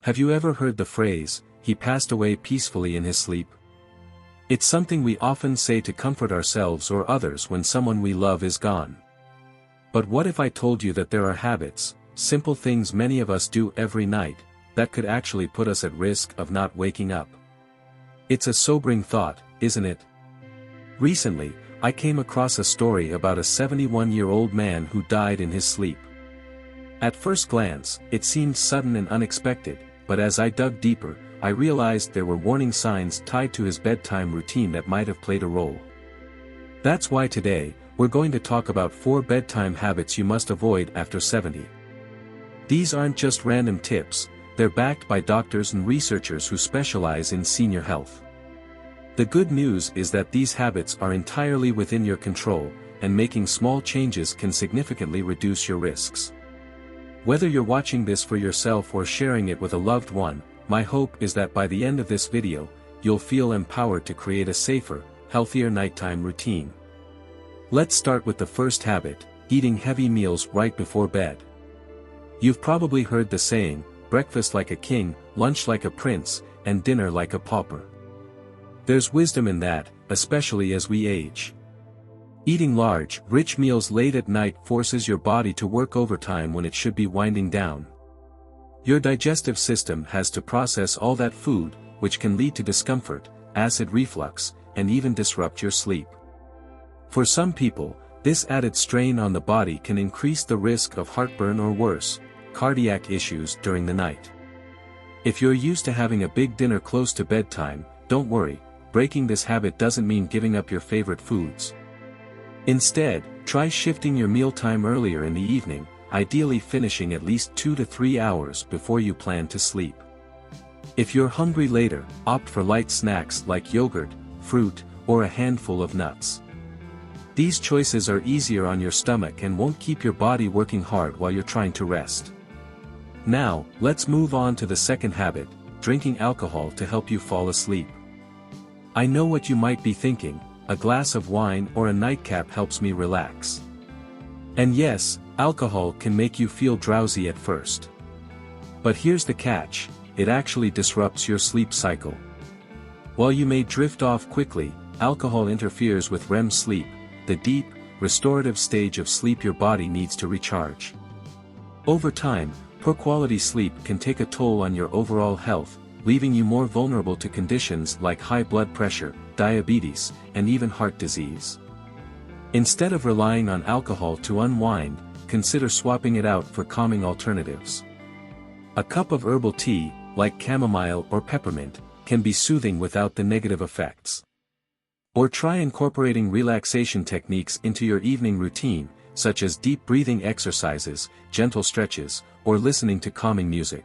Have you ever heard the phrase, "He passed away peacefully in his sleep"? It's something we often say to comfort ourselves or others when someone we love is gone. But what if I told you that there are habits, simple things many of us do every night, that could actually put us at risk of not waking up? It's a sobering thought, isn't it? Recently, I came across a story about a 71-year-old man who died in his sleep. At first glance, it seemed sudden and unexpected, but as I dug deeper, I realized there were warning signs tied to his bedtime routine that might have played a role. That's why today, we're going to talk about 4 bedtime habits you must avoid after 70. These aren't just random tips, they're backed by doctors and researchers who specialize in senior health. The good news is that these habits are entirely within your control, and making small changes can significantly reduce your risks. Whether you're watching this for yourself or sharing it with a loved one, my hope is that by the end of this video, you'll feel empowered to create a safer, healthier nighttime routine. Let's start with the first habit, eating heavy meals right before bed. You've probably heard the saying, breakfast like a king, lunch like a prince, and dinner like a pauper. There's wisdom in that, especially as we age. Eating large, rich meals late at night forces your body to work overtime when it should be winding down. Your digestive system has to process all that food, which can lead to discomfort, acid reflux, and even disrupt your sleep. For some people, this added strain on the body can increase the risk of heartburn or worse, cardiac issues during the night. If you're used to having a big dinner close to bedtime, don't worry, breaking this habit doesn't mean giving up your favorite foods. Instead, try shifting your mealtime earlier in the evening, ideally finishing at least 2 to 3 hours before you plan to sleep. If you're hungry later, opt for light snacks like yogurt, fruit, or a handful of nuts. These choices are easier on your stomach and won't keep your body working hard while you're trying to rest. Now, let's move on to the second habit, drinking alcohol to help you fall asleep. I know what you might be thinking, a glass of wine or a nightcap helps me relax. And yes, alcohol can make you feel drowsy at first. But here's the catch, it actually disrupts your sleep cycle. While you may drift off quickly, alcohol interferes with REM sleep, the deep, restorative stage of sleep your body needs to recharge. Over time, poor quality sleep can take a toll on your overall health, leaving you more vulnerable to conditions like high blood pressure, diabetes, and even heart disease. Instead of relying on alcohol to unwind, consider swapping it out for calming alternatives. A cup of herbal tea, like chamomile or peppermint, can be soothing without the negative effects. Or try incorporating relaxation techniques into your evening routine, such as deep breathing exercises, gentle stretches, or listening to calming music.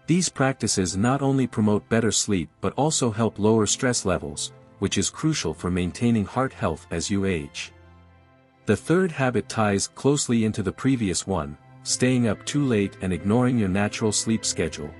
These practices not only promote better sleep but also help lower stress levels, which is crucial for maintaining heart health as you age. The third habit ties closely into the previous one, staying up too late and ignoring your natural sleep schedule.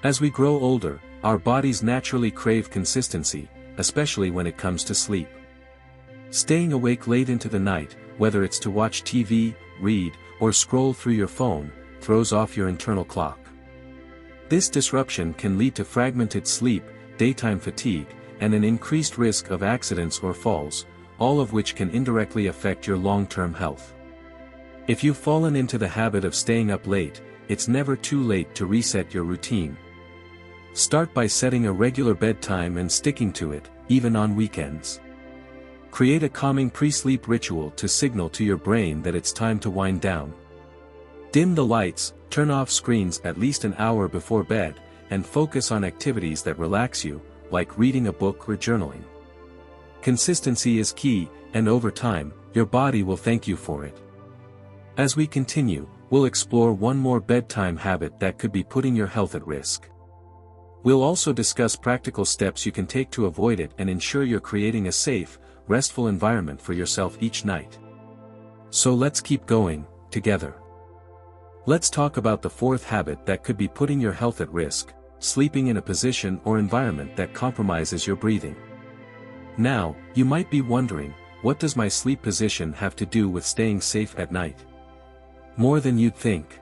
As we grow older, our bodies naturally crave consistency, especially when it comes to sleep. Staying awake late into the night, whether it's to watch TV, read, or scroll through your phone, throws off your internal clock. This disruption can lead to fragmented sleep, daytime fatigue, and an increased risk of accidents or falls, all of which can indirectly affect your long-term health. If you've fallen into the habit of staying up late, it's never too late to reset your routine. Start by setting a regular bedtime and sticking to it, even on weekends. Create a calming pre-sleep ritual to signal to your brain that it's time to wind down. Dim the lights, turn off screens at least an hour before bed, and focus on activities that relax you, like reading a book or journaling. Consistency is key, and over time, your body will thank you for it. As we continue, we'll explore one more bedtime habit that could be putting your health at risk. We'll also discuss practical steps you can take to avoid it and ensure you're creating a safe, restful environment for yourself each night. So let's keep going, together. Let's talk about the fourth habit that could be putting your health at risk, sleeping in a position or environment that compromises your breathing. Now, you might be wondering, what does my sleep position have to do with staying safe at night? More than you'd think.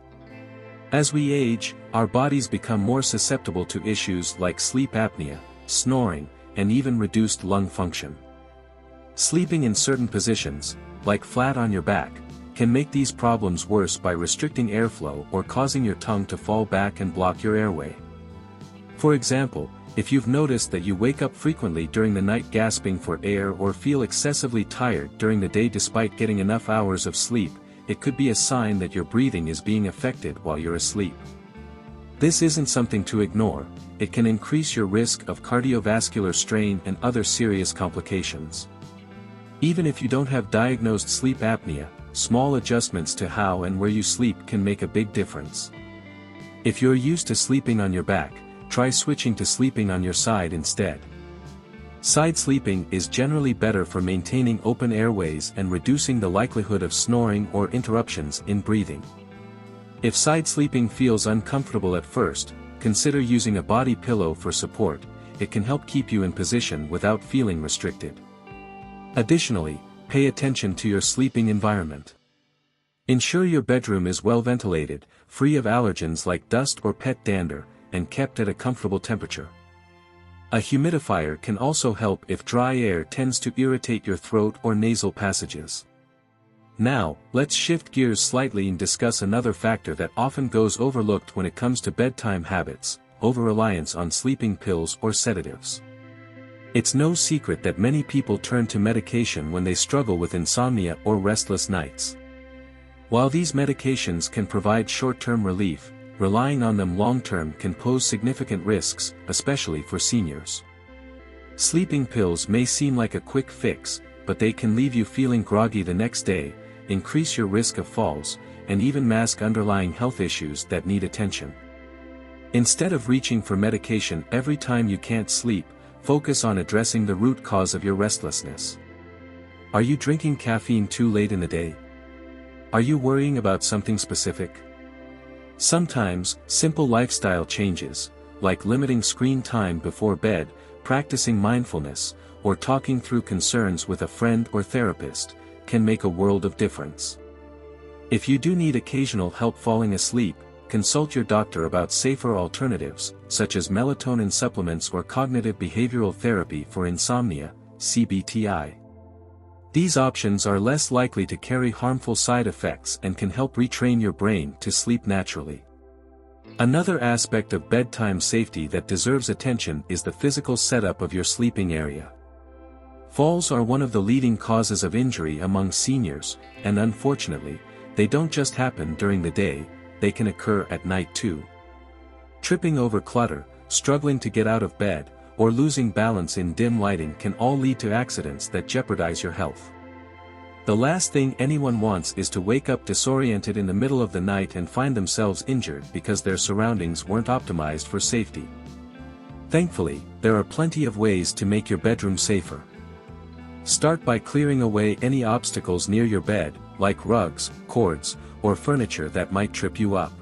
As we age, our bodies become more susceptible to issues like sleep apnea, snoring, and even reduced lung function. Sleeping in certain positions, like flat on your back, can make these problems worse by restricting airflow or causing your tongue to fall back and block your airway. For example, if you've noticed that you wake up frequently during the night gasping for air or feel excessively tired during the day despite getting enough hours of sleep, it could be a sign that your breathing is being affected while you're asleep. This isn't something to ignore. It can increase your risk of cardiovascular strain and other serious complications. Even if you don't have diagnosed sleep apnea, small adjustments to how and where you sleep can make a big difference. If you're used to sleeping on your back, try switching to sleeping on your side instead. Side sleeping is generally better for maintaining open airways and reducing the likelihood of snoring or interruptions in breathing. If side sleeping feels uncomfortable at first, consider using a body pillow for support. It can help keep you in position without feeling restricted. Additionally, pay attention to your sleeping environment. Ensure your bedroom is well ventilated, free of allergens like dust or pet dander, and kept at a comfortable temperature. A humidifier can also help if dry air tends to irritate your throat or nasal passages. Now, let's shift gears slightly and discuss another factor that often goes overlooked when it comes to bedtime habits: over-reliance on sleeping pills or sedatives. It's no secret that many people turn to medication when they struggle with insomnia or restless nights. While these medications can provide short-term relief, relying on them long-term can pose significant risks, especially for seniors. Sleeping pills may seem like a quick fix, but they can leave you feeling groggy the next day, increase your risk of falls, and even mask underlying health issues that need attention. Instead of reaching for medication every time you can't sleep, focus on addressing the root cause of your restlessness. Are you drinking caffeine too late in the day? Are you worrying about something specific? Sometimes, simple lifestyle changes, like limiting screen time before bed, practicing mindfulness, or talking through concerns with a friend or therapist, can make a world of difference. If you do need occasional help falling asleep, consult your doctor about safer alternatives, such as melatonin supplements or cognitive behavioral therapy for insomnia, CBTI. These options are less likely to carry harmful side effects and can help retrain your brain to sleep naturally. Another aspect of bedtime safety that deserves attention is the physical setup of your sleeping area. Falls are one of the leading causes of injury among seniors, and unfortunately, they don't just happen during the day, they can occur at night too. Tripping over clutter, struggling to get out of bed, or losing balance in dim lighting can all lead to accidents that jeopardize your health. The last thing anyone wants is to wake up disoriented in the middle of the night and find themselves injured because their surroundings weren't optimized for safety. Thankfully, there are plenty of ways to make your bedroom safer. Start by clearing away any obstacles near your bed, like rugs, cords, or furniture that might trip you up.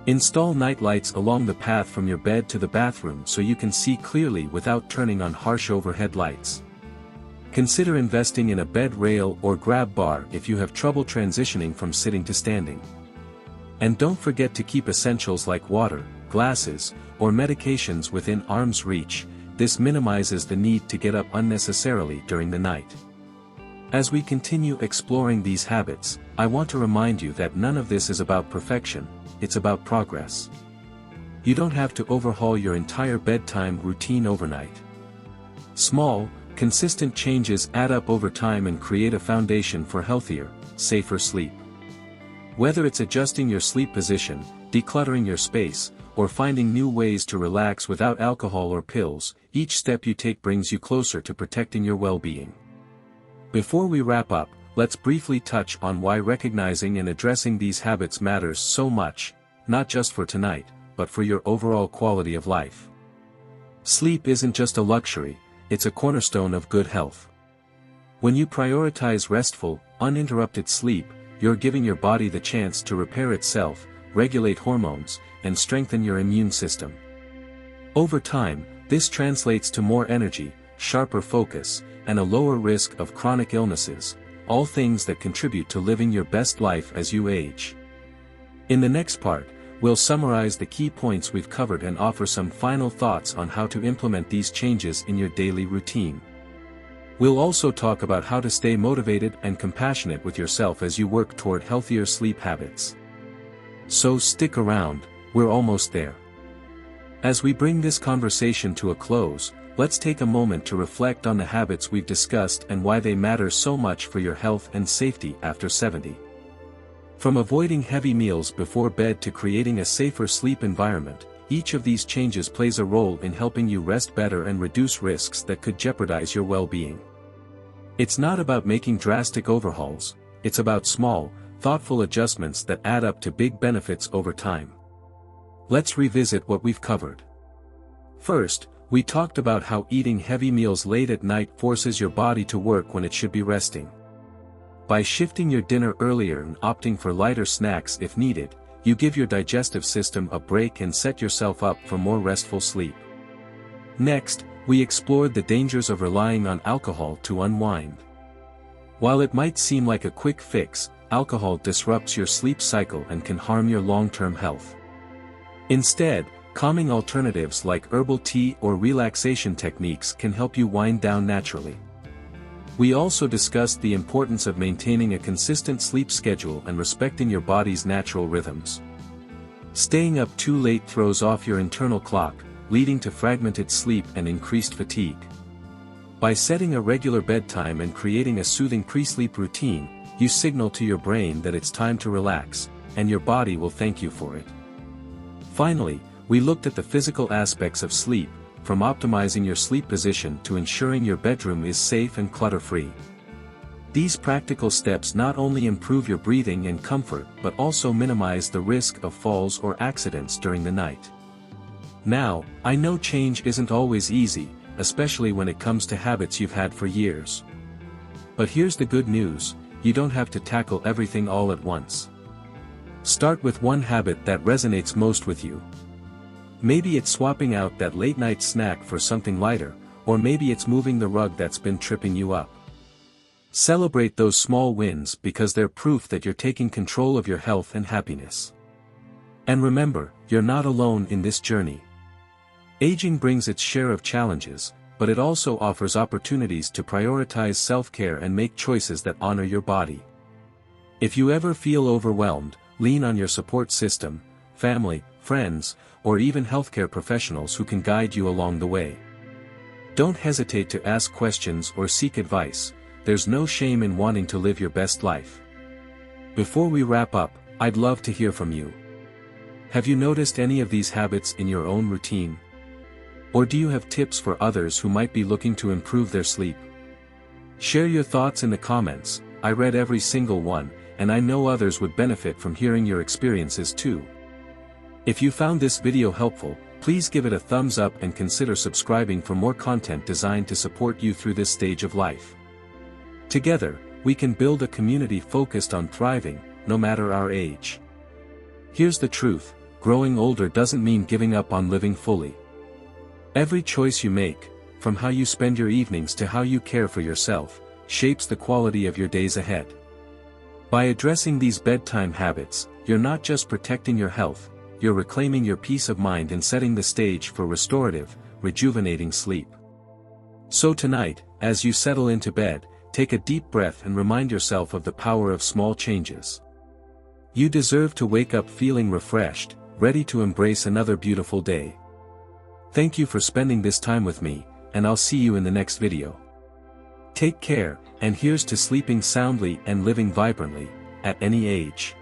Install night lights along the path from your bed to the bathroom so you can see clearly without turning on harsh overhead lights. Consider investing in a bed rail or grab bar if you have trouble transitioning from sitting to standing. And don't forget to keep essentials like water, glasses, or medications within arm's reach. This minimizes the need to get up unnecessarily during the night. As we continue exploring these habits, I want to remind you that none of this is about perfection, it's about progress. You don't have to overhaul your entire bedtime routine overnight. Small, consistent changes add up over time and create a foundation for healthier, safer sleep. Whether it's adjusting your sleep position, decluttering your space, or finding new ways to relax without alcohol or pills, each step you take brings you closer to protecting your well-being. Before we wrap up, let's briefly touch on why recognizing and addressing these habits matters so much, not just for tonight, but for your overall quality of life. Sleep isn't just a luxury, it's a cornerstone of good health. When you prioritize restful, uninterrupted sleep, you're giving your body the chance to repair itself, regulate hormones, and strengthen your immune system. Over time, this translates to more energy, sharper focus, and a lower risk of chronic illnesses, all things that contribute to living your best life as you age. In the next part, we'll summarize the key points we've covered and offer some final thoughts on how to implement these changes in your daily routine. We'll also talk about how to stay motivated and compassionate with yourself as you work toward healthier sleep habits. So stick around, we're almost there. As we bring this conversation to a close, let's take a moment to reflect on the habits we've discussed and why they matter so much for your health and safety after 70. From avoiding heavy meals before bed to creating a safer sleep environment, each of these changes plays a role in helping you rest better and reduce risks that could jeopardize your well-being. It's not about making drastic overhauls, it's about small, thoughtful adjustments that add up to big benefits over time. Let's revisit what we've covered. First, we talked about how eating heavy meals late at night forces your body to work when it should be resting. By shifting your dinner earlier and opting for lighter snacks if needed, you give your digestive system a break and set yourself up for more restful sleep. Next, we explored the dangers of relying on alcohol to unwind. While it might seem like a quick fix, alcohol disrupts your sleep cycle and can harm your long-term health. Instead, calming alternatives like herbal tea or relaxation techniques can help you wind down naturally. We also discussed the importance of maintaining a consistent sleep schedule and respecting your body's natural rhythms. Staying up too late throws off your internal clock, leading to fragmented sleep and increased fatigue. By setting a regular bedtime and creating a soothing pre-sleep routine, you signal to your brain that it's time to relax, and your body will thank you for it. Finally, we looked at the physical aspects of sleep, from optimizing your sleep position to ensuring your bedroom is safe and clutter-free. These practical steps not only improve your breathing and comfort but also minimize the risk of falls or accidents during the night. Now, I know change isn't always easy, especially when it comes to habits you've had for years. But here's the good news, you don't have to tackle everything all at once. Start with one habit that resonates most with you. Maybe it's swapping out that late-night snack for something lighter, or maybe it's moving the rug that's been tripping you up. Celebrate those small wins because they're proof that you're taking control of your health and happiness. And remember, you're not alone in this journey. Aging brings its share of challenges, but it also offers opportunities to prioritize self-care and make choices that honor your body. If you ever feel overwhelmed, lean on your support system, family, friends, or even healthcare professionals who can guide you along the way. Don't hesitate to ask questions or seek advice, there's no shame in wanting to live your best life. Before we wrap up, I'd love to hear from you. Have you noticed any of these habits in your own routine? Or do you have tips for others who might be looking to improve their sleep? Share your thoughts in the comments, I read every single one, and I know others would benefit from hearing your experiences too. If you found this video helpful, please give it a thumbs up and consider subscribing for more content designed to support you through this stage of life. Together, we can build a community focused on thriving, no matter our age. Here's the truth, growing older doesn't mean giving up on living fully. Every choice you make, from how you spend your evenings to how you care for yourself, shapes the quality of your days ahead. By addressing these bedtime habits, you're not just protecting your health, you're reclaiming your peace of mind and setting the stage for restorative, rejuvenating sleep. So tonight, as you settle into bed, take a deep breath and remind yourself of the power of small changes. You deserve to wake up feeling refreshed, ready to embrace another beautiful day. Thank you for spending this time with me, and I'll see you in the next video. Take care, and here's to sleeping soundly and living vibrantly, at any age.